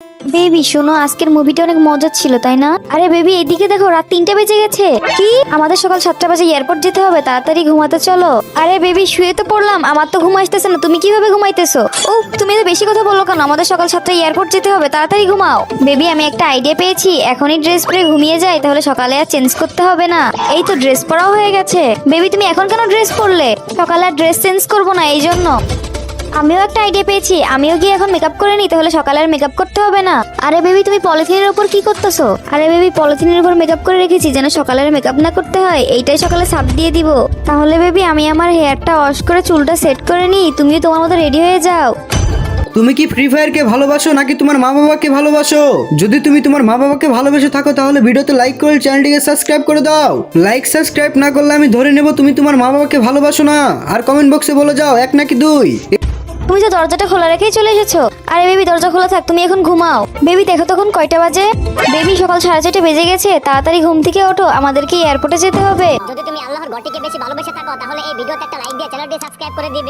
Baby শোনো, আজকের মুভিটা অনেক মজার ছিল তাই না? আরে বেবি এদিকে দেখো, রাত 3টা বেজে গেছে। কি? আমাদের সকাল 7টা বাজে এয়ারপোর্ট যেতে হবে, তাড়াতাড়ি ঘুমাতে চলো। আরে বেবি শুয়ে তো পড়লাম, আমার তো ঘুম আসতেছে না, তুমি কিভাবে ঘুমাইতেছো? ও তুমি তো বেশি কথা বলো কেন? আমাদের সকাল 7টায় এয়ারপোর্ট যেতে হবে, তাড়াতাড়ি ঘুমাও। বেবি আমি একটা আইডিয়া পেয়েছি, এখনই ড্রেস পরে ঘুমিয়ে যাই, তাহলে সকালে আর চেঞ্জ করতে হবে না। এই তো ড্রেস পরাও হয়ে গেছে। বেবি তুমি এখন কেন ড্রেস পরলে? সকালে আর ড্রেস চেঞ্জ করবো না এই জন্য। আমিও একটা আইডিয়া পেয়েছি, আমিও গিয়ে এখন মেকআপ করে নিই, তাহলে সকালে আর মেকআপ করতে হবে না। আরে বেবি তুমি পলিথিনের উপর কি করতেছো? আরে বেবি পলিথিনের উপর মেকআপ করে রেখেছি যেন সকালে আর মেকআপ না করতে হয়, এইটাই সকালে সাপ দিয়ে দিব। তাহলে বেবি আমি আমার হেয়ারটা ওয়াশ করে চুলটা সেট করে নিই, তুমিও তোমার মতো রেডি হয়ে যাও। তুমি কি ফ্রি ফায়ারকে ভালোবাসো নাকি তোমার মা বাবাকে ভালোবাসো? যদি তুমি তোমার মা বাবাকে ভালোবেসে থাকো তাহলে ভিডিওতে লাইক করে চ্যানেলটিকে সাবস্ক্রাইব করে দাও। লাইক সাবস্ক্রাইব না করলে আমি ধরে নেব তুমি তোমার মা বাবাকে ভালোবাসো না। আর কমেন্ট বক্সে বলে যাও 1 নাকি 2। তুমি তো দরজাটা খোলা রেখেই চলে এসেছো। আরে বেবি দরজা খোলা থাক, তুমি এখন ঘুমাও। বেবি দেখো তখন কয়টা বাজে। বেবি সকাল 4:30 বেজে গেছে, তাড়াতাড়ি ঘুম থেকে ওঠো, আমাদেরকে এয়ারপোর্টে যেতে হবে। যদি তুমি আল্লাহর ঘরটিকে বেশি ভালোবেসে থাকো তাহলে এই ভিডিওতে একটা লাইক দিয়ে চ্যানেলটি সাবস্ক্রাইব করে দিবে।